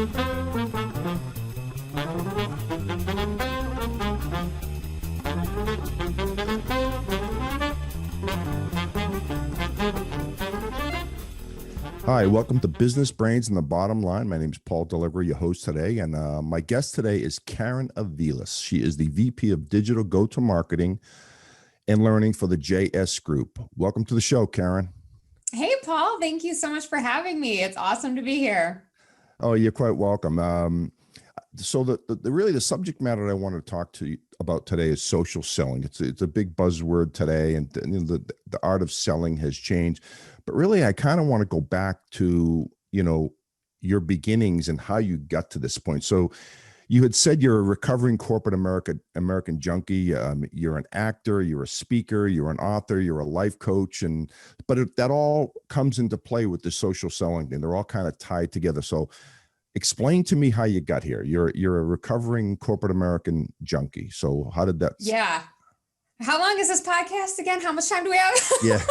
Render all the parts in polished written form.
Hi, welcome to Business Brains and the Bottom Line. My name is Paul Delivery, your host today, and my guest today is Karin Aviles. She is the VP of Digital Go-to-Marketing and Learning for the JS Group. Welcome to the show, Karin. Hey, Paul. Thank you so much for having me. It's awesome to be here. Oh, you're quite welcome. So the subject matter that I want to talk to you about today is social selling. It's a big buzzword today, and the art of selling has changed. But really, I kind of want to go back to your beginnings and how you got to this point. So, you had said you're a recovering corporate American junkie. You're an actor, you're a speaker, you're an author, you're a life coach, but that all comes into play with the social selling thing. They're all kind of tied together. So, explain to me how you got here. You're a recovering corporate American junkie. So how did that? Yeah. How long is this podcast again? How much time do we have? Yeah.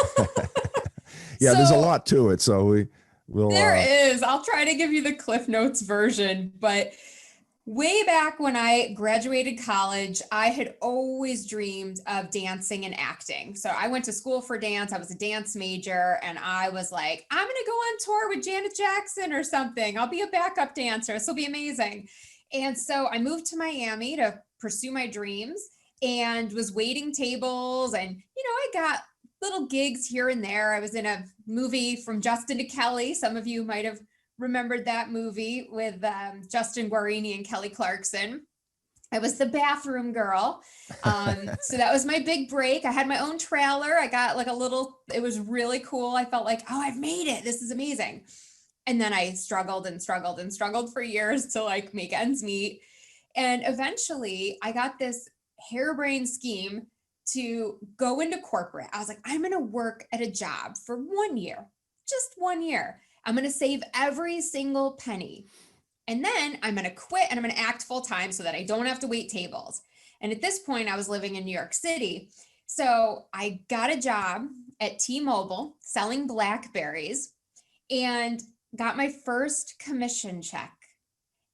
Yeah. There's a lot to it. So we'll. There is. I'll try to give you the Cliff Notes version, but way back when I graduated college, I had always dreamed of dancing and acting. So I went to school for dance. I was a dance major, and I was like, I'm going to go on tour with Janet Jackson or something. I'll be a backup dancer. This will be amazing. And so I moved to Miami to pursue my dreams and was waiting tables. And, I got little gigs here and there. I was in a movie from Justin to Kelly. Some of you might have remembered that movie with Justin Guarini and Kelly Clarkson. I was the bathroom girl. So that was my big break. I had my own trailer. I got it was really cool. I felt like, oh, I've made it. This is amazing. And then I struggled for years to make ends meet. And eventually I got this harebrained scheme to go into corporate. I was like, I'm going to work at a job for 1 year, just 1 year. I'm going to save every single penny. And then I'm going to quit and I'm going to act full time so that I don't have to wait tables. And at this point, I was living in New York City. So I got a job at T-Mobile selling BlackBerries and got my first commission check.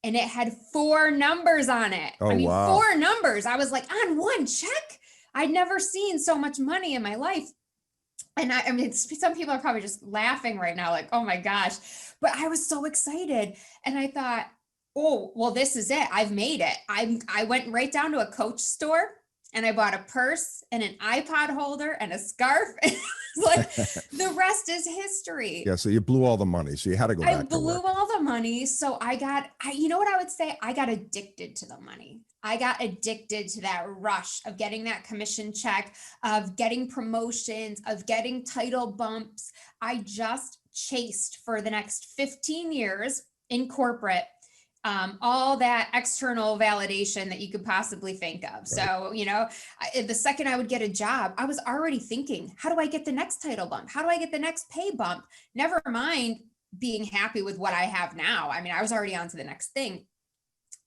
And it had 4 numbers on it. Oh, wow. 4 numbers. I was like, on one check? I'd never seen so much money in my life. And I mean, some people are probably just laughing right now, like, oh my gosh, but I was so excited. And I thought, oh, well, this is it. I've made it. I went right down to a Coach store and I bought a purse and an iPod holder and a scarf. And it was like, the rest is history. Yeah. So you blew all the money. So you had to go back to work. I blew all the money. So you know what I would say? I got addicted to the money. I got addicted to that rush of getting that commission check, of getting promotions, of getting title bumps. I just chased for the next 15 years in corporate, all that external validation that you could possibly think of. Right. So, the second I would get a job, I was already thinking, how do I get the next title bump? How do I get the next pay bump? Never mind being happy with what I have now. I mean, I was already on to the next thing.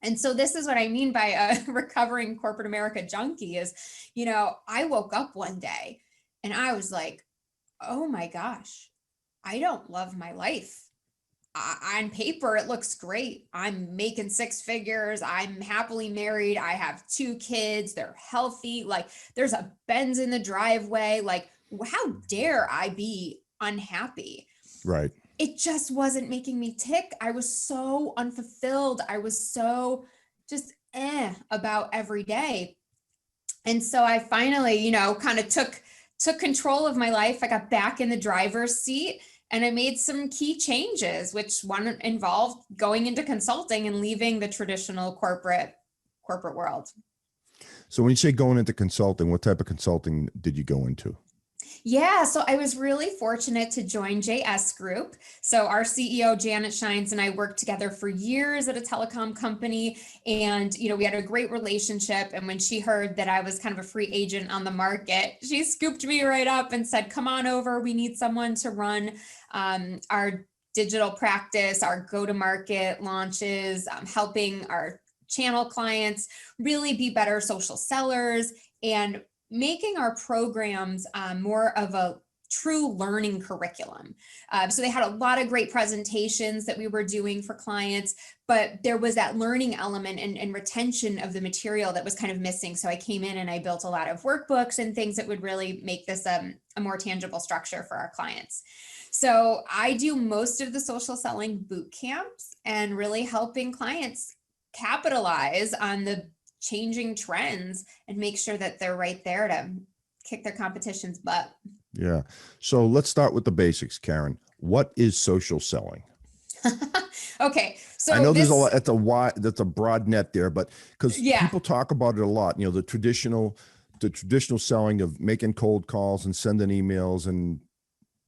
And so this is what I mean by a recovering corporate America junkie is, I woke up one day and I was like, oh my gosh, I don't love my life. On paper, it looks great. I'm making 6 figures. I'm happily married. I have 2 kids. They're healthy. There's a Benz in the driveway. How dare I be unhappy? Right. It just wasn't making me tick. I was so unfulfilled. I was so just about every day. And so I finally, kind of took control of my life. I got back in the driver's seat and I made some key changes, which one involved going into consulting and leaving the traditional corporate world. So when you say going into consulting, what type of consulting did you go into? Yeah, so I was really fortunate to join JS Group. So our CEO, Janet Shines, and I worked together for years at a telecom company. And, we had a great relationship. And when she heard that I was kind of a free agent on the market, she scooped me right up and said, come on over. We need someone to run our digital practice, our go-to-market launches, helping our channel clients really be better social sellers and making our programs more of a true learning curriculum. So they had a lot of great presentations that we were doing for clients, but there was that learning element and retention of the material that was kind of missing. So I came in and I built a lot of workbooks and things that would really make this a more tangible structure for our clients. So I do most of the social selling boot camps and really helping clients capitalize on the changing trends and make sure that they're right there to kick their competition's butt. Yeah. So let's start with the basics, Karin. What is social selling? Okay. So I know there's a lot, that's a broad net there, but because people talk about it a lot, the traditional selling of making cold calls and sending emails and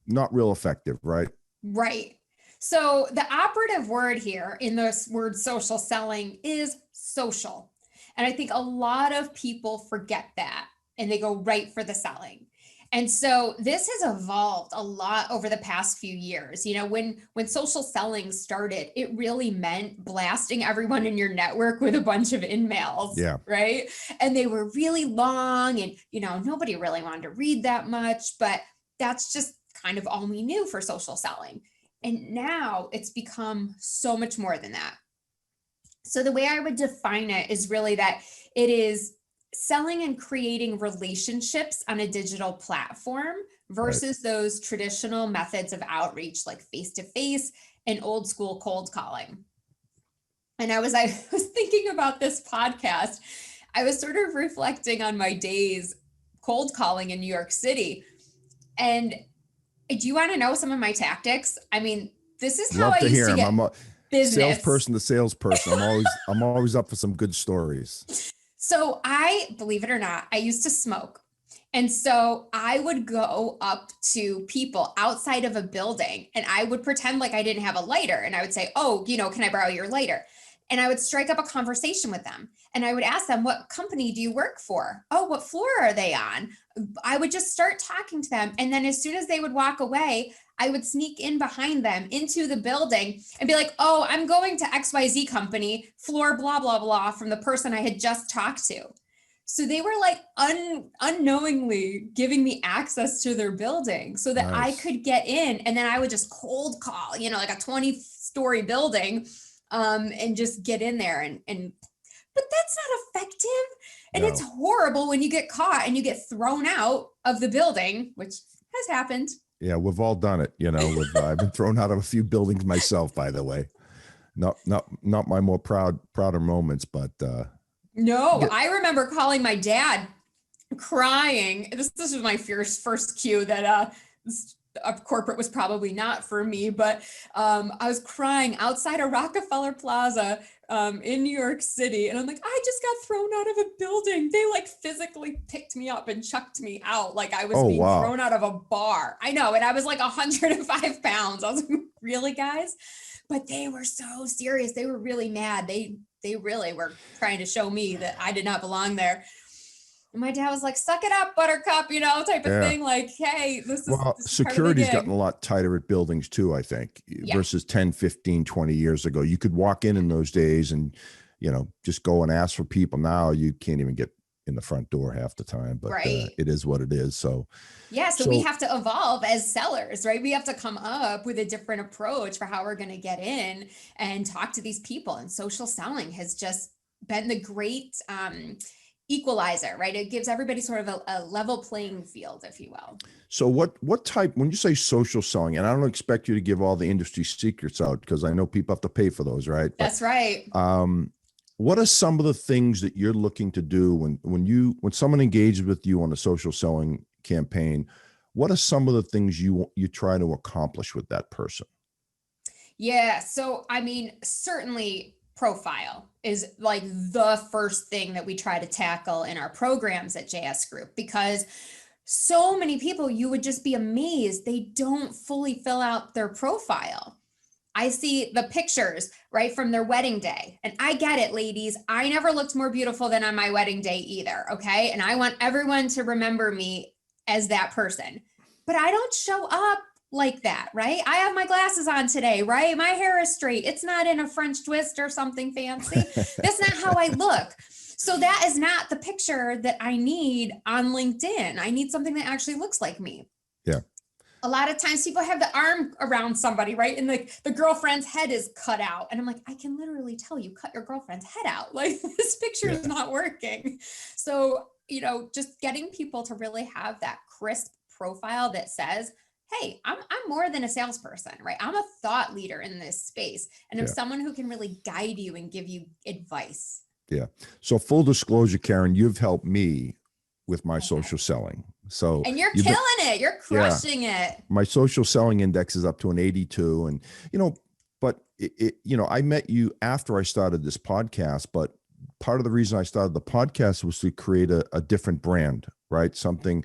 not real effective, right? Right. So the operative word here in this word social selling is social. And I think a lot of people forget that and they go right for the selling. And so this has evolved a lot over the past few years. When social selling started, it really meant blasting everyone in your network with a bunch of in-mails, right? And they were really long and, nobody really wanted to read that much, but that's just kind of all we knew for social selling. And now it's become so much more than that. So the way I would define it is really that it is selling and creating relationships on a digital platform versus those traditional methods of outreach like face-to-face and old school cold calling. And I was thinking about this podcast. I was sort of reflecting on my days cold calling in New York City. And do you want to know some of my tactics? I mean, this is how I used to get business. Salesperson to salesperson. I'm always up for some good stories. So believe it or not, I used to smoke. And so I would go up to people outside of a building and I would pretend like I didn't have a lighter. And I would say, oh, can I borrow your lighter? And I would strike up a conversation with them. And I would ask them, what company do you work for? Oh, what floor are they on? I would just start talking to them. And then as soon as they would walk away, I would sneak in behind them into the building and be like, oh, I'm going to XYZ company, floor, blah, blah, blah, from the person I had just talked to. So they were like unknowingly giving me access to their building so that I could get in. And then I would just cold call, like a 20-story building and just get in there. But that's not effective. And it's horrible when you get caught and you get thrown out of the building, which has happened. Yeah, we've all done it. I've been thrown out of a few buildings myself, by the way. Not my more prouder moments, but no, I remember calling my dad crying. This was my first cue that a corporate was probably not for me, but I was crying outside of Rockefeller Plaza in New York City. And I'm like, I just got thrown out of a building. They like physically picked me up and chucked me out. Like I was being thrown out of a bar. I know. And I was like 105 pounds. I was like, really, guys? But they were so serious. They were really mad. They really were trying to show me that I did not belong there. And my dad was like, suck it up, buttercup, type of thing. Like, hey, this is security's gotten a lot tighter at buildings too, I think, versus 10, 15, 20 years ago. You could walk in those days and, just go and ask for people. Now you can't even get in the front door half the time, but it is what it is. So, so we have to evolve as sellers, right? We have to come up with a different approach for how we're going to get in and talk to these people. And social selling has just been the great, equalizer, right? It gives everybody sort of a level playing field, if you will. So what type, when you say social selling, and I don't expect you to give all the industry secrets out because I know people have to pay for those, right? That's right. What are some of the things that you're looking to do when someone engages with you on a social selling campaign? What are some of the things you try to accomplish with that person? Yeah. So, I mean, certainly profile is like the first thing that we try to tackle in our programs at JS Group, because so many people, you would just be amazed, they don't fully fill out their profile. I see the pictures right from their wedding day, and I get it, ladies. I never looked more beautiful than on my wedding day either. Okay. And I want everyone to remember me as that person, but I don't show up like that, right? I have my glasses on today, right? My hair is straight. It's not in a French twist or something fancy. That's not how I look. So that is not the picture that I need on LinkedIn. I need something that actually looks like me. Yeah. A lot of times people have the arm around somebody, right? And the girlfriend's head is cut out. And I'm like, I can literally tell you cut your girlfriend's head out. Like this picture is not working. So, just getting people to really have that crisp profile that says, hey, I'm more than a salesperson, right? I'm a thought leader in this space. And I'm someone who can really guide you and give you advice. Yeah. So full disclosure, Karin, you've helped me with my social selling. So and you're killing it. You're crushing it. My social selling index is up to an 82. And, but I met you after I started this podcast, but part of the reason I started the podcast was to create a different brand, right? Something,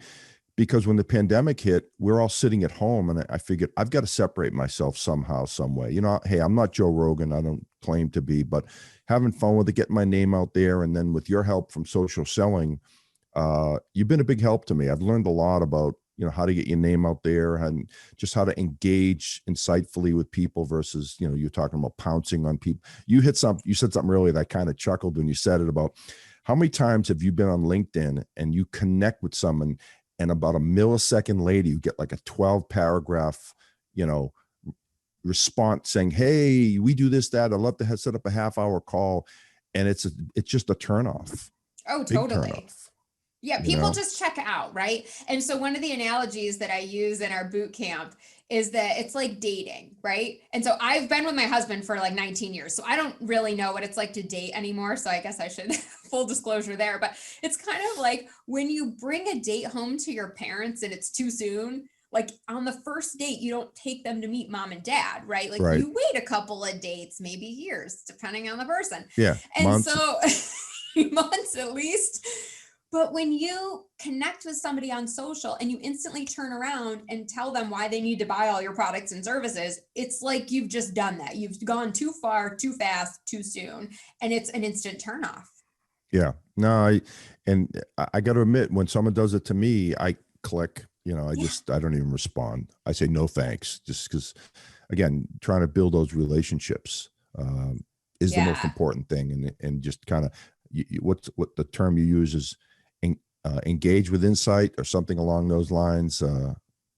because when the pandemic hit, we're all sitting at home and I figured I've got to separate myself somehow, some way. Hey, I'm not Joe Rogan. I don't claim to be, but having fun with it, getting my name out there. And then with your help from social selling, you've been a big help to me. I've learned a lot about, how to get your name out there and just how to engage insightfully with people versus, you're talking about pouncing on people. You said something earlier that I kind of chuckled when you said it about how many times have you been on LinkedIn and you connect with someone and about a millisecond later, you get like a 12 paragraph, response saying, hey, we do this, that, I'd love to set up a half-hour call. And it's just a turnoff. Oh, totally. Yeah, people just check out, right? And so one of the analogies that I use in our boot camp is that it's like dating, right? And so I've been with my husband for like 19 years. So I don't really know what it's like to date anymore. So I guess I should full disclosure there, but it's kind of like when you bring a date home to your parents and it's too soon, like on the first date, you don't take them to meet mom and dad, right? Like you wait a couple of dates, maybe years, depending on the person. Yeah. And months. So months at least. But when you connect with somebody on social and you instantly turn around and tell them why they need to buy all your products and services, it's like you've just done that. You've gone too far, too fast, too soon, and it's an instant turnoff. Yeah. No, I got to admit, when someone does it to me, I click. I don't even respond. I say no thanks, just because, again, trying to build those relationships is the most important thing, and just kind of what the term you use is engage with insight or something along those lines.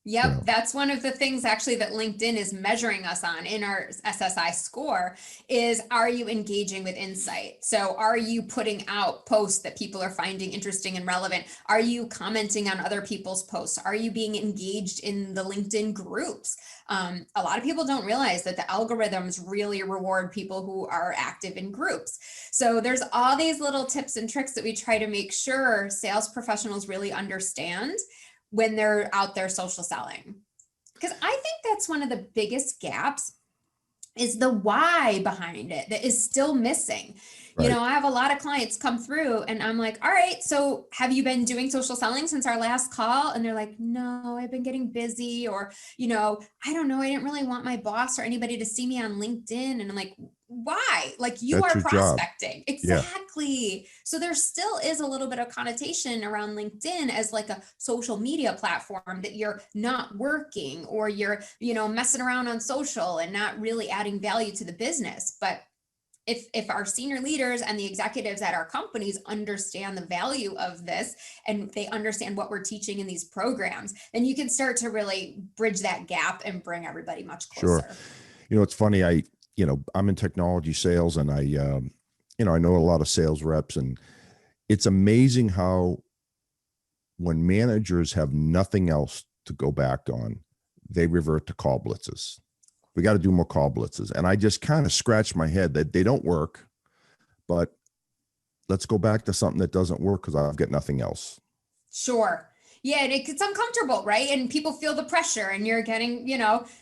Yep. That's one of the things actually that LinkedIn is measuring us on in our SSI score is, are you engaging with insight? So are you putting out posts that people are finding interesting and relevant? Are you commenting on other people's posts? Are you being engaged in the LinkedIn groups? A lot of people don't realize that the algorithms really reward people who are active in groups. So there's all these little tips and tricks that we try to make sure sales professionals really understand when they're out there social selling. Because I think that's one of the biggest gaps is the why behind it that is still missing. Right. I have a lot of clients come through and I'm like, all right, so have you been doing social selling since our last call? And they're like, no, I've been getting busy, or, I don't know, I didn't really want my boss or anybody to see me on LinkedIn. And I'm like, why? Like you That's are your prospecting. job. Exactly. Yeah. So there still is a little bit of connotation around LinkedIn as like a social media platform that you're not working, or you're, messing around on social and not really adding value to the business. But if our senior leaders and the executives at our companies understand the value of this and they understand what we're teaching in these programs, then you can start to really bridge that gap and bring everybody much closer. Sure. It's funny. I'm in technology sales, and I know a lot of sales reps, and it's amazing how when managers have nothing else to go back on, they revert to call blitzes. We got to do more call blitzes. And I just kind of scratch my head that they don't work, but let's go back to something that doesn't work because I've got nothing else. Sure. Yeah, and it's uncomfortable, right? And people feel the pressure, and you're getting,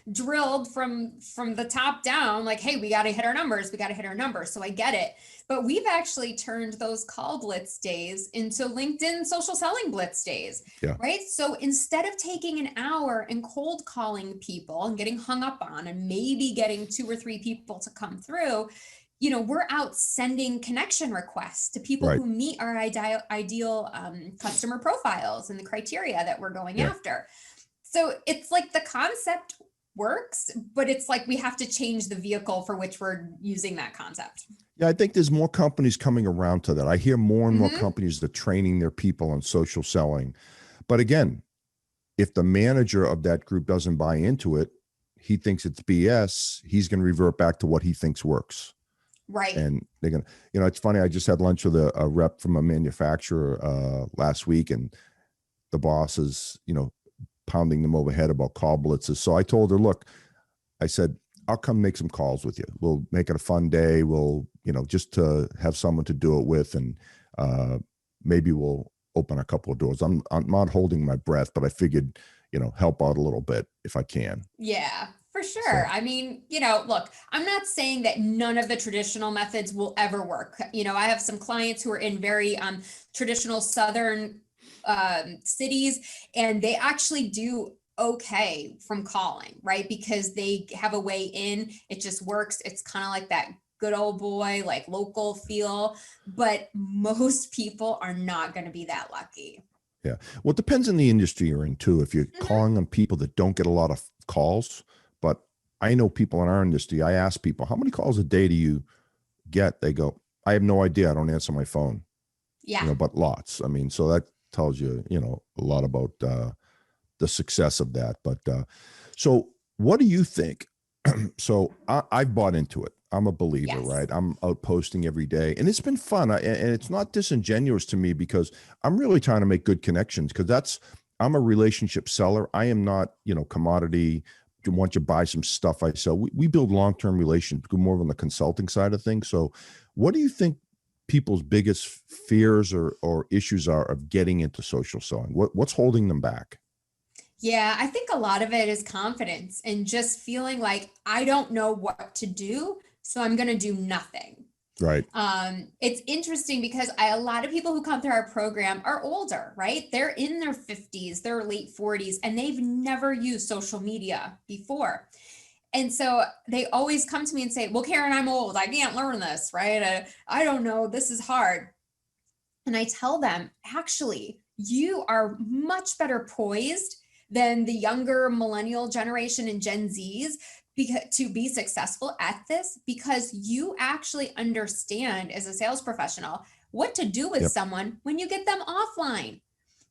drilled from the top down, like, hey, we got to hit our numbers. We got to hit our numbers. So I get it. But we've actually turned those call blitz days into LinkedIn social selling blitz days, right? So instead of taking an hour and cold calling people and getting hung up on and maybe getting 2 or 3 people to come through, we're out sending connection requests to people who meet our ideal customer profiles and the criteria that we're going after. So it's like the concept works, but it's like we have to change the vehicle for which we're using that concept. Yeah, I think there's more companies coming around to that. I hear more and more companies that are training their people on social selling. But again, if the manager of that group doesn't buy into it, he thinks it's BS, he's going to revert back to what he thinks works. Right. And they're going to, it's funny. I just had lunch with a rep from a manufacturer last week, and the boss is, pounding them overhead about call blitzes. So I told her, look, I said, I'll come make some calls with you. We'll make it a fun day. We'll, just to have someone to do it with. And maybe we'll open a couple of doors. I'm not holding my breath, but I figured, help out a little bit if I can. Yeah, for sure. So. I mean, look, I'm not saying that none of the traditional methods will ever work. I have some clients who are in very traditional Southern cities, and they actually do okay from calling, right? Because they have a way in, it just works. It's kind of like that good old boy, like local feel, but most people are not going to be that lucky. Yeah. Well, it depends on the industry you're in too. If you're calling on people that don't get a lot of calls, but I know people in our industry, I ask people, how many calls a day do you get? They go, I have no idea. I don't answer my phone. Yeah. But lots. I mean, so that tells you, a lot about the success of that. But so what do you think? So I've bought into it. I'm a believer, Yes. right? I'm out posting every day, and it's been fun. And it's not disingenuous to me, because I'm really trying to make good connections, because I'm a relationship seller. I am not, commodity. Once you buy some stuff I sell, we build long-term relations, more on the consulting side of things. So what do you think people's biggest fears or issues are of getting into social selling? What's holding them back? Yeah, I think a lot of it is confidence and just feeling like I don't know what to do, so I'm going to do nothing. Right. It's interesting because a lot of people who come through our program are older, right? They're in their 50s, their late 40s, and they've never used social media before. And so they always come to me and say, well, Karin, I'm old. I can't learn this, right? I don't know. This is hard. And I tell them, actually, you are much better poised than the younger millennial generation and Gen Zs to be successful at this, because you actually understand as a sales professional what to do with someone when you get them offline.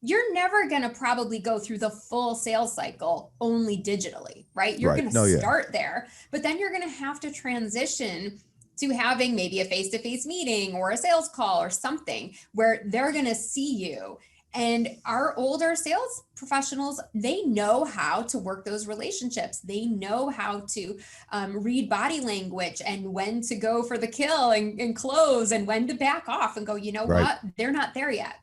You're never going to probably go through the full sales cycle only digitally, right? You're going to start there, but then you're going to have to transition to having maybe a face-to-face meeting or a sales call or something where they're going to see you. And our older sales professionals, they know how to work those relationships. They know how to read body language and when to go for the kill and close, and when to back off and go, what? They're not there yet.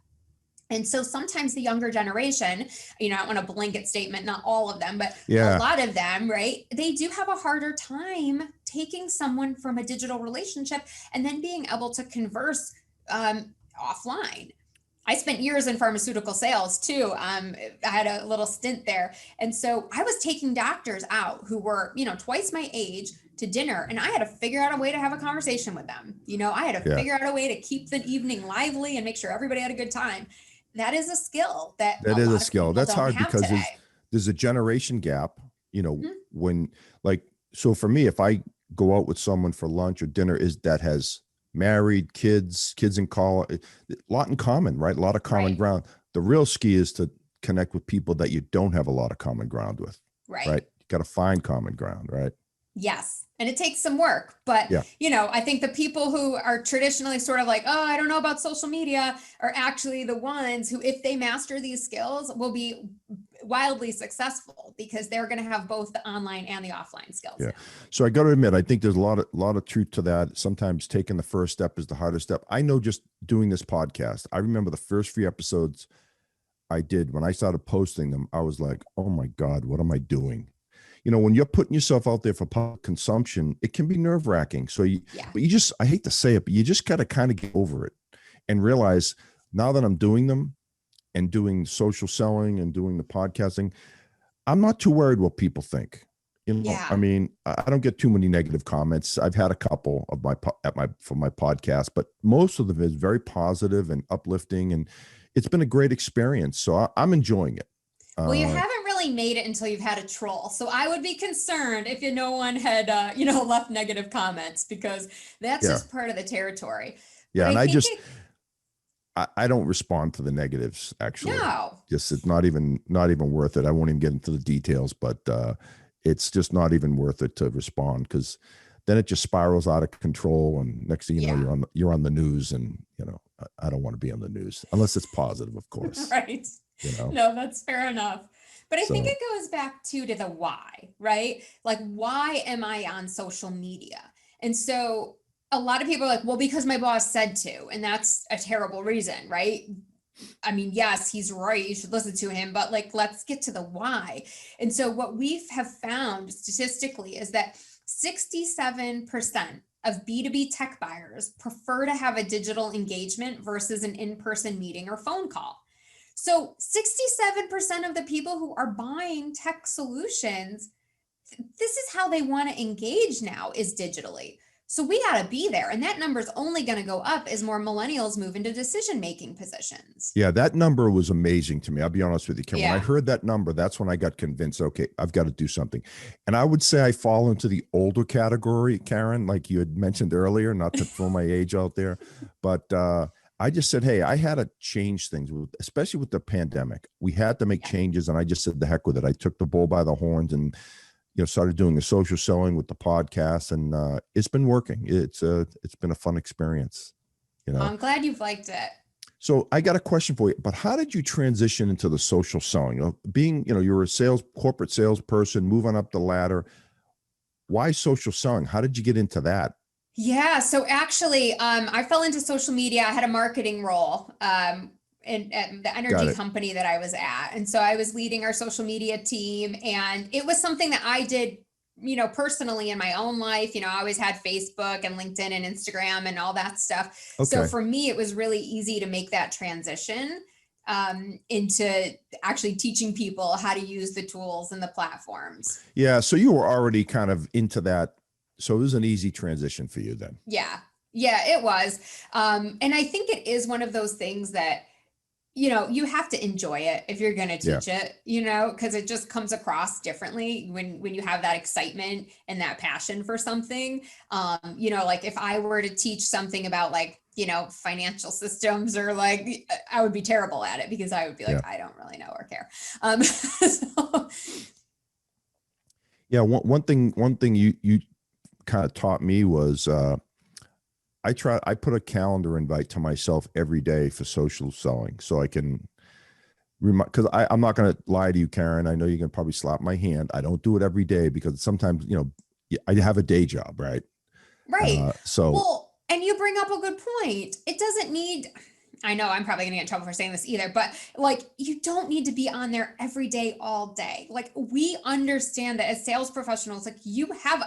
And so sometimes the younger generation, I don't want a blanket statement, not all of them, but a lot of them, right? They do have a harder time taking someone from a digital relationship and then being able to converse offline. I spent years in pharmaceutical sales too. I had a little stint there. And so I was taking doctors out who were, twice my age to dinner, and I had to figure out a way to have a conversation with them. I had to figure out a way to keep the evening lively and make sure everybody had a good time. That is a skill that is a skill. That's hard because there's a generation gap, when so for me, if I go out with someone for lunch or dinner that has married, kids in college, a lot in common, right? A lot of common ground. The real ski is to connect with people that you don't have a lot of common ground with. Right. You got to find common ground, right? Yes. And it takes some work, but I think the people who are traditionally sort of like, oh, I don't know about social media, are actually the ones who, if they master these skills, will be wildly successful, because they're going to have both the online and the offline skills. Yeah. So I got to admit, I think there's a lot of truth to that. Sometimes taking the first step is the hardest step. I know, just doing this podcast, I remember the first few episodes I did, when I started posting them, I was like, oh my God, what am I doing? When you're putting yourself out there for public consumption, it can be nerve wracking. So but I hate to say it, but you just got to kind of get over it and realize, now that I'm doing them and doing social selling and doing the podcasting, I'm not too worried what people think. I mean, I don't get too many negative comments. I've had a couple of for my podcast, but most of them is very positive and uplifting, and it's been a great experience. So I'm enjoying it. Well, you haven't really made it until you've had a troll. So I would be concerned if no one had, left negative comments, because that's just part of the territory. Yeah. But And I don't respond to the negatives actually. No. Just it's not even worth it. I won't even get into the details, but it's just not even worth it to respond because then it just spirals out of control. And next thing you know, Yeah. you're on the news, and I don't want to be on the news unless it's positive, of course. Right. You know, No, that's fair enough. But I think so it goes back to the why, right? Like, why am I on social media? And so a lot of people are like, well, because my boss said to, and that's a terrible reason, right? I mean, yes, he's right. You should listen to him, but like, let's get to the why. And so what we have found statistically is that 67% of B2B tech buyers prefer to have a digital engagement versus an in-person meeting or phone call. So 67% of the people who are buying tech solutions, this is how they want to engage now, is digitally. So we got to be there. And that number is only going to go up as more millennials move into decision-making positions. yeah, that number was amazing to me. I'll be honest with you, Kim. When I Yeah. heard that number, that's when I got convinced, okay, I've got to do something. And I would say I fall into the older category, Karen, like you had mentioned earlier, not to throw my age out there, but I just said, hey, I had to change things, especially with the pandemic. We had to make Yeah. changes, and I just said, the heck with it. I took the bull by the horns and started doing the social selling with the podcast, and it's been working. It's been a fun experience. I'm glad you've liked it. So I got a question for you, but how did you transition into the social selling? Being, you're a corporate salesperson, moving up the ladder. Why social selling? How did you get into that? Yeah, so actually, I fell into social media. I had a marketing role at the Got energy it. company that I was at. And so I was leading our social media team, and it was something that I did, personally in my own life. I always had Facebook and LinkedIn and Instagram and all that stuff. So Okay. for me, it was really easy to make that transition into actually teaching people how to use the tools and the platforms. Yeah. So you were already kind of into that. So it was an easy transition for you then. Yeah. Yeah, it was. And I think it is one of those things that, you have to enjoy it if you're going to Yeah. teach it, because it just comes across differently when you have that excitement and that passion for something. Like if I were to teach something about like, financial systems, or like, I would be terrible at it because I would be Yeah. like, I don't really know or care. Yeah. One thing you kind of taught me was, I put a calendar invite to myself every day for social selling so I can remind, because I'm not going to lie to you, Karen. I know you can probably slap my hand. I don't do it every day because sometimes, I have a day job, right? Right. So Well, and you bring up a good point. It doesn't need, I know I'm probably gonna get in trouble for saying this either, but like, you don't need to be on there every day, all day. Like, we understand that as sales professionals, like, you have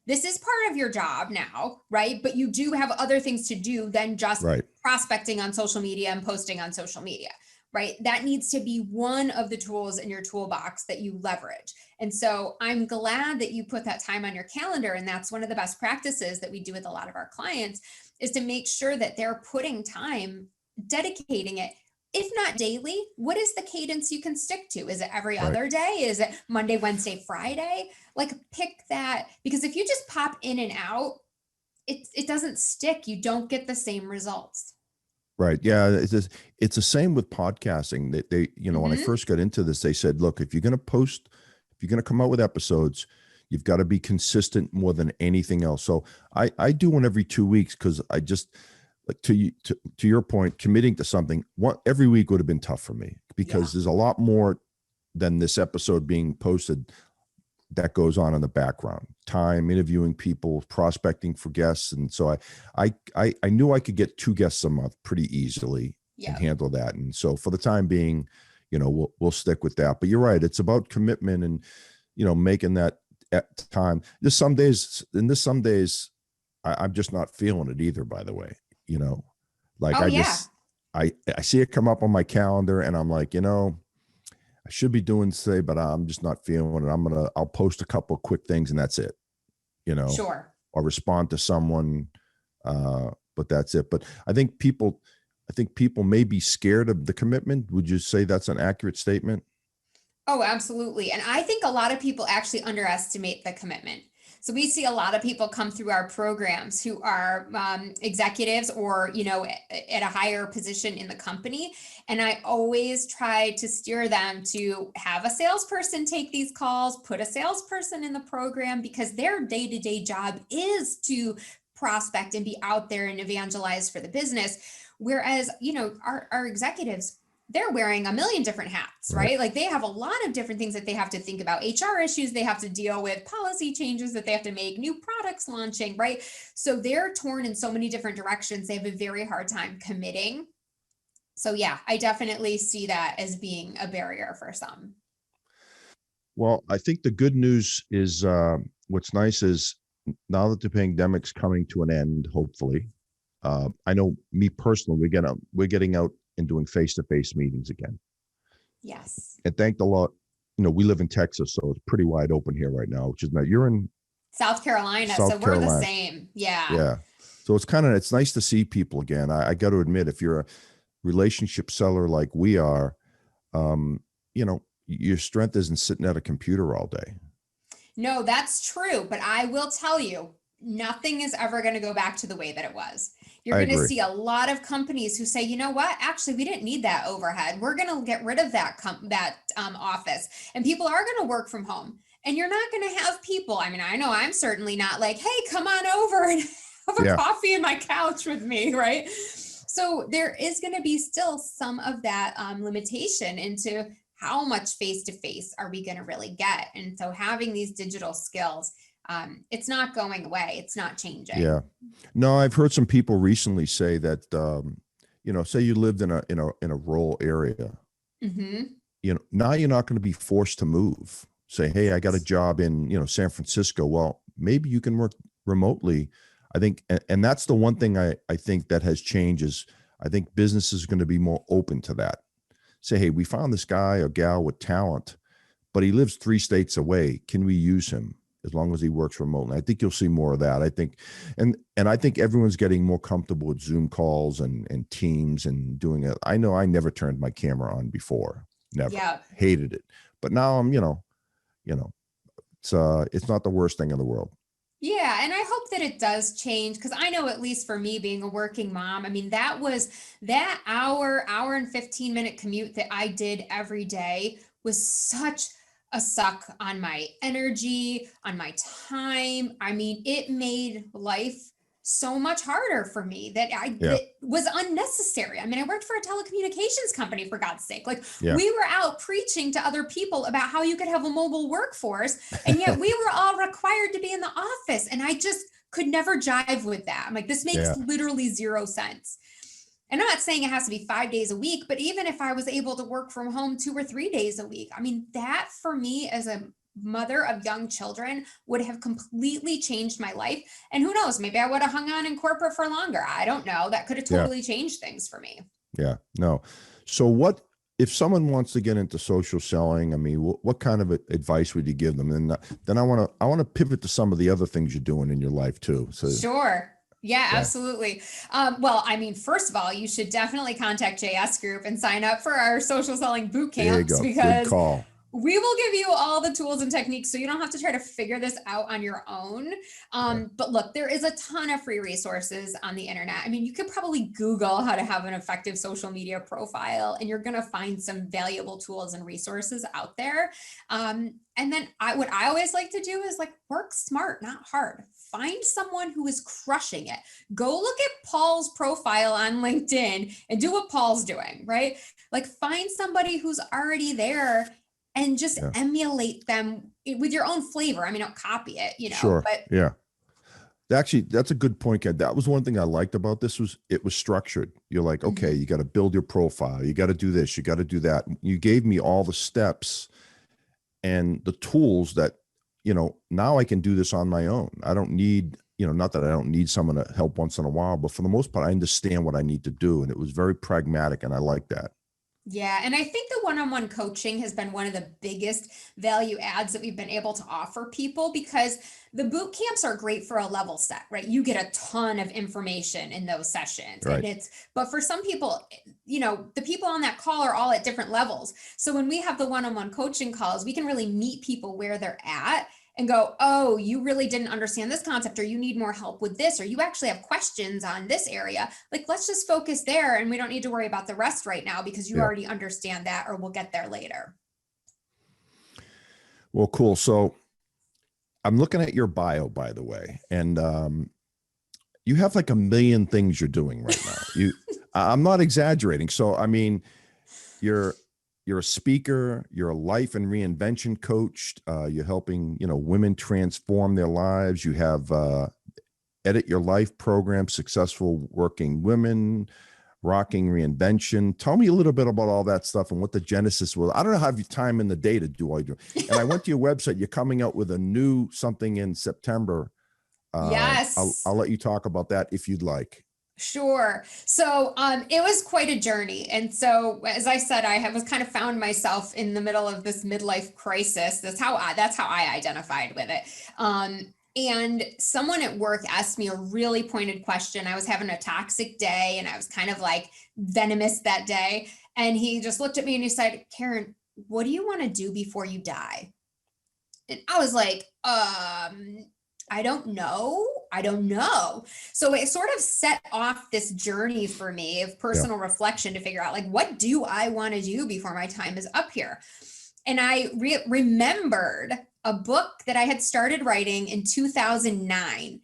this is part of your job now, right? But you do have other things to do than just right. prospecting on social media and posting on social media, right? That needs to be one of the tools in your toolbox that you leverage. And so I'm glad that you put that time on your calendar. And that's one of the best practices that we do with a lot of our clients, is to make sure that they're putting time, dedicating it. If not daily, what is the cadence you can stick to? Is it every Right. other day? Is it Monday, Wednesday, Friday? Like, pick that, because if you just pop in and out, it doesn't stick. You don't get the same results. Right. Yeah. It's the same with podcasting. They when I Mm-hmm. first got into this, they said, look, if you're going to post, if you're going to come out with episodes, you've got to be consistent more than anything else. So I do one every 2 weeks because I just, like, to your point, committing to something every week would have been tough for me because there's a lot more than this episode being posted that goes on in the background, time interviewing people, prospecting for guests. And so I knew I could get 2 guests a month pretty easily and Yeah. handle that. And so for the time being, we'll stick with that. But you're right. It's about commitment and, making that at time. There's some days I'm just not feeling it either, by the way, like Oh, yeah. I see it come up on my calendar and I'm like, I should be doing today, but I'm just not feeling it. I'll post a couple of quick things and that's it, Sure. or respond to someone. But that's it. But I think people may be scared of the commitment. Would you say that's an accurate statement? Oh, absolutely. And I think a lot of people actually underestimate the commitment. So we see a lot of people come through our programs who are executives or, at a higher position in the company. And I always try to steer them to have a salesperson take these calls, put a salesperson in the program, because their day-to-day job is to prospect and be out there and evangelize for the business. Whereas, our executives, they're wearing a million different hats, right? Like they have a lot of different things that they have to think about, HR issues they have to deal with, policy changes that they have to make, new products launching, right? So they're torn in so many different directions. They have a very hard time committing. So yeah, I definitely see that as being a barrier for some. Well, I think the good news is what's nice is now that the pandemic's coming to an end, hopefully. I know me personally, we're getting out and doing face-to-face meetings again. Yes. And thank the Lord, we live in Texas, so it's pretty wide open here right now, which is not, you're in South Carolina, South so we're Carolina. the same. Yeah. Yeah. So it's nice to see people again. I got to admit, if you're a relationship seller like we are, your strength isn't sitting at a computer all day. No, that's true. But I will tell you, nothing is ever going to go back to the way that it was. You're I going to agree. see a lot of companies who say, you know what, actually, we didn't need that overhead. We're going to get rid of that office, and people are going to work from home. And you're not going to have people. I mean, I know I'm certainly not like, hey, come on over and have a coffee on my couch with me, right? So there is going to be still some of that limitation into how much face-to-face are we going to really get? And so having these digital skills, it's not going away. It's not changing. Yeah. No, I've heard some people recently say that, say you lived in a rural area, now you're not going to be forced to move. Say, hey, I got a job in, San Francisco. Well, maybe you can work remotely. I think, and that's the one thing I think that has changed is I think business is going to be more open to that. Say, hey, we found this guy or gal with talent, but he lives 3 states away. Can we use him as long as he works remotely? I think you'll see more of that. I think, and I think everyone's getting more comfortable with Zoom calls and Teams and doing it. I know I never turned my camera on before. Never. Yeah. Hated it. But now I'm, it's not the worst thing in the world. Yeah. And I hope that it does change, because I know, at least for me being a working mom, I mean, that hour and 15-minute commute that I did every day was such a suck on my energy, on my time. I mean, it made life so much harder for me that it was unnecessary. I mean, I worked for a telecommunications company, for God's sake. Like we were out preaching to other people about how you could have a mobile workforce, and yet we were all required to be in the office. And I just could never jive with that. I'm like, this makes literally zero sense. And I'm not saying it has to be 5 days a week, but even if I was able to work from home 2 or 3 days a week, I mean, that for me as a mother of young children would have completely changed my life. And who knows, maybe I would have hung on in corporate for longer. I don't know. That could have totally changed things for me. Yeah, no. So what, if someone wants to get into social selling, I mean, what kind of advice would you give them? And then I want to pivot to some of the other things you're doing in your life too. So sure. Yeah, absolutely. Well, I mean, first of all, you should definitely contact JS Group and sign up for our social selling boot camps, because good call. We will give you all the tools and techniques so you don't have to try to figure this out on your own. But look, there is a ton of free resources on the internet. I mean, you could probably Google how to have an effective social media profile, and you're going to find some valuable tools and resources out there. And then what I always like to do is like work smart, not hard. Find someone who is crushing it. Go look at Paul's profile on LinkedIn and do what Paul's doing, right? Like find somebody who's already there and just emulate them with your own flavor. I mean, don't copy it, Sure. But Actually, that's a good point, Kat. That was one thing I liked about this was it was structured. You're like, okay, you got to build your profile. You got to do this. You got to do that. You gave me all the steps and the tools that, now I can do this on my own. I don't need, not that I don't need someone to help once in a while, but for the most part, I understand what I need to do. And it was very pragmatic. And I like that. Yeah. And I think the one-on-one coaching has been one of the biggest value adds that we've been able to offer people, because the boot camps are great for a level set, right? You get a ton of information in those sessions. Right. And but for some people, the people on that call are all at different levels. So when we have the one-on-one coaching calls, we can really meet people where they're at and go, oh, you really didn't understand this concept, or you need more help with this, or you actually have questions on this area. Like, let's just focus there, and we don't need to worry about the rest right now because you already understand that, or we'll get there later. Well, cool. So I'm looking at your bio, by the way, and you have like a million things you're doing right now. I'm not exaggerating. So, I mean, you're a speaker, you're a life and reinvention coach. You're helping, women transform their lives. You have Edit Your Life program, Successful Working Women, Rocking Reinvention. Tell me a little bit about all that stuff and what the genesis was. I don't know how you time in the day to do all you do. And I went to your website. You're coming out with a new something in September. Yes. I'll let you talk about that if you'd like. Sure. So it was quite a journey. And so, as I said, was kind of found myself in the middle of this midlife crisis. That's how I identified with it. And someone at work asked me a really pointed question. I was having a toxic day and I was kind of like venomous that day. And he just looked at me and he said, Karin, what do you want to do before you die? And I was like, I don't know. So it sort of set off this journey for me of personal reflection to figure out, like, what do I want to do before my time is up here? And I remembered a book that I had started writing in 2009.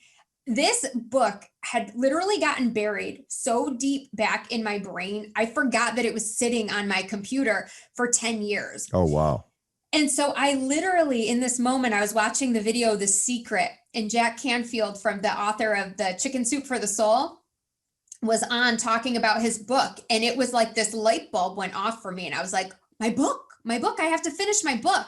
This book had literally gotten buried so deep back in my brain, I forgot that it was sitting on my computer for 10 years. Oh, wow. And so I literally, in this moment, I was watching the video, The Secret, and Jack Canfield, from the author of the Chicken Soup for the Soul, was on talking about his book. And it was like this light bulb went off for me. And I was like, my book, I have to finish my book.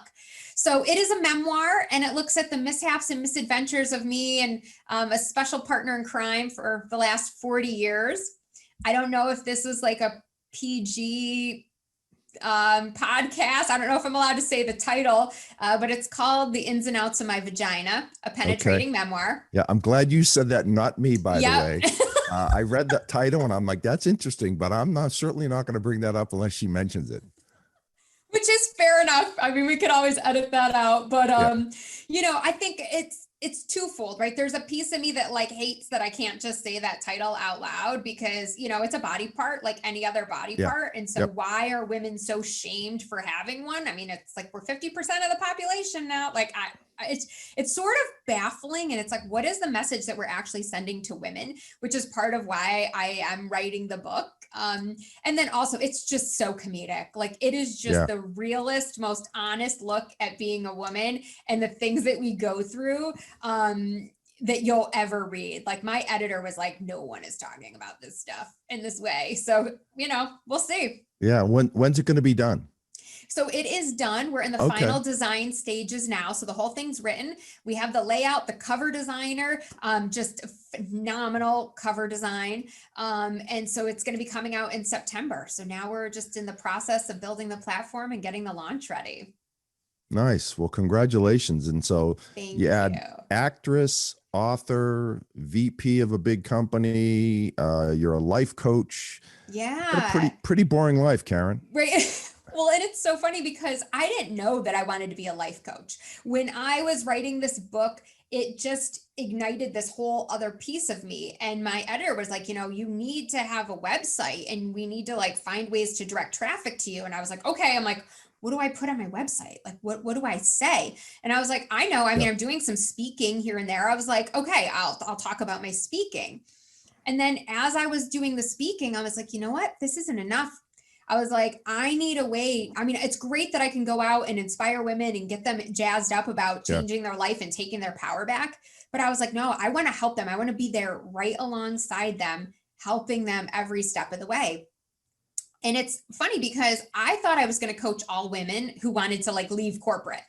So it is a memoir, and it looks at the mishaps and misadventures of me and a special partner in crime for the last 40 years. I don't know if this was like a PG podcast. I don't know if I'm allowed to say the title, but it's called The Ins and Outs of My Vagina, a penetrating memoir. Yeah, I'm glad you said that, not me, by the way. I read that title and I'm like, that's interesting, but I'm certainly not going to bring that up unless she mentions it. Which is fair enough. I mean, we could always edit that out, but I think it's twofold, right? There's a piece of me that like hates that I can't just say that title out loud because, it's a body part like any other body part. And so why are women so shamed for having one? I mean, it's like we're 50% of the population now. Like it's sort of baffling. And it's like, what is the message that we're actually sending to women, which is part of why I am writing the book. And then also it's just so comedic. Like it is just the realest, most honest look at being a woman and the things that we go through that you'll ever read. Like my editor was like, no one is talking about this stuff in this way. So, we'll see. Yeah. When's it going to be done? So it is done. We're in the final design stages now. So the whole thing's written. We have the layout, the cover designer, just a phenomenal cover design. And so it's going to be coming out in September. So now we're just in the process of building the platform and getting the launch ready. Nice. Well, congratulations. And so you add actress, author, VP of a big company. You're a life coach. Yeah. What a pretty boring life, Karin. Right. Well, and it's so funny because I didn't know that I wanted to be a life coach. When I was writing this book, it just ignited this whole other piece of me. And my editor was like, you need to have a website and we need to like find ways to direct traffic to you. And I was like, okay. I'm like, what do I put on my website? Like, what do I say? And I was like, I know, I mean, I'm doing some speaking here and there. I was like, okay, I'll talk about my speaking. And then as I was doing the speaking, I was like, you know what? This isn't enough. I was like, I need a way. I mean, it's great that I can go out and inspire women and get them jazzed up about changing their life and taking their power back. But I was like, no, I want to help them. I want to be there right alongside them, helping them every step of the way. And it's funny because I thought I was going to coach all women who wanted to like leave corporate.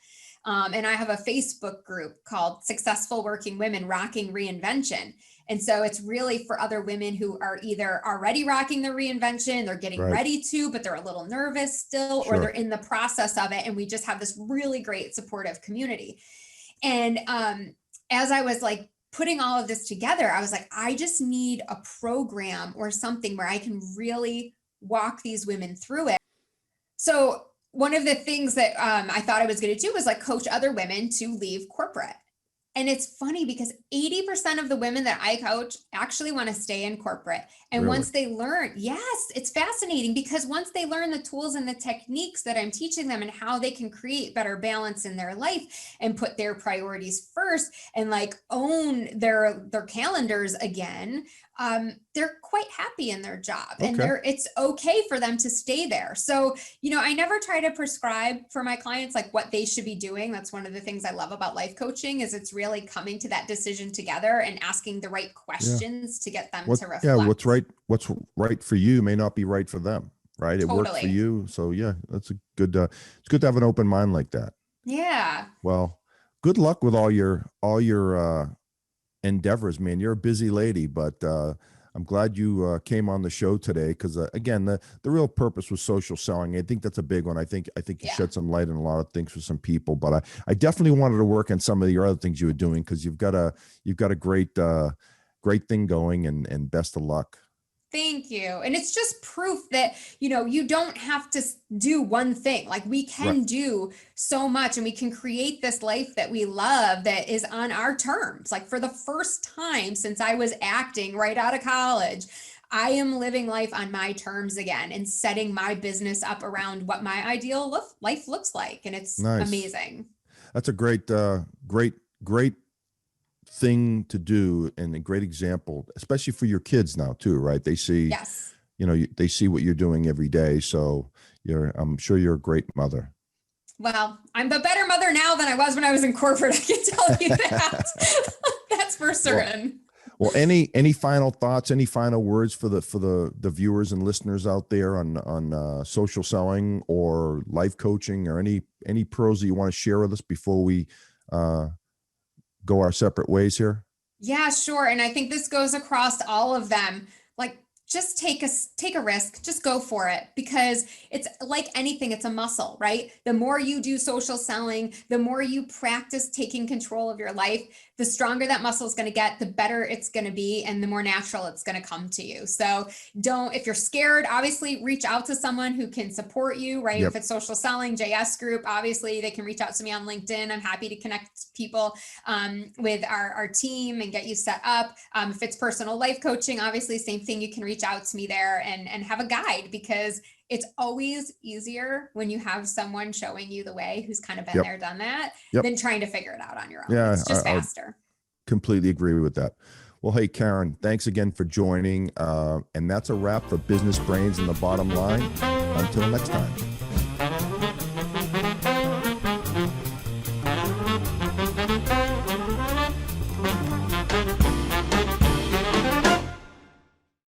And I have a Facebook group called Successful Working Women Rocking Reinvention. And so it's really for other women who are either already rocking their reinvention, they're getting ready to, but they're a little nervous still, or they're in the process of it. And we just have this really great supportive community. And as I was like putting all of this together, I was like, I just need a program or something where I can really walk these women through it. So one of the things that I thought I was going to do was like coach other women to leave corporate. And it's funny because 80% of the women that I coach actually want to stay in corporate. And Really? once they learn, yes, it's fascinating because once they learn the tools and the techniques that I'm teaching them and how they can create better balance in their life and put their priorities first and like own their calendars again, they're quite happy in their job and Okay. it's okay for them to stay there. So, I never try to prescribe for my clients like what they should be doing. That's one of the things I love about life coaching is it's really coming to that decision together and asking the right Yeah. questions to get them What, to yeah, reflect. what's right for you may not be right for them, right? It worked for Totally. you. So yeah, that's a good, it's good to have an open mind like that. Yeah. Well, good luck with all your endeavors, man. You're a busy lady, but I'm glad you came on the show today because again, the real purpose was social selling. I think that's a big one. I think you Yeah. shed some light on a lot of things for some people, but I definitely wanted to work on some of your other things you were doing because you've got a great thing going, and best of luck. Thank you. And it's just proof that, you don't have to do one thing. Like we Right. can do so much and we can create this life that we love that is on our terms. Like for the first time since I was acting right out of college, I am living life on my terms again and setting my business up around what my ideal life looks like. And it's Nice. amazing. That's a great thing to do and a great example, especially for your kids now too, right? They see, Yes. they see what you're doing every day. So I'm sure you're a great mother. Well, I'm a better mother now than I was when I was in corporate. I can tell you that. That's for Well, certain. well, any final thoughts, any final words for the viewers and listeners out there on social selling or life coaching or any pros that you want to share with us before we uh, go our separate ways here? Yeah, sure. And I think this goes across all of them. Like just take a risk, just go for it because it's like anything, it's a muscle, right? The more you do social selling, the more you practice taking control of your life, the stronger that muscle is going to get, the better it's going to be and the more natural it's going to come to you. So if you're scared, obviously reach out to someone who can support you, right? Yep. If it's social selling, JS group, obviously they can reach out to me on LinkedIn. I'm happy to connect people with our team and get you set up. If it's personal life coaching, obviously same thing. You can reach out to me there and have a guide because it's always easier when you have someone showing you the way who's kind of been Yep. there, done that, Yep. than trying to figure it out on your own. Yeah. It's just faster. Completely agree with that. Well, hey, Karin, thanks again for joining. And that's a wrap for Business Brains and the Bottom Line. Until next time.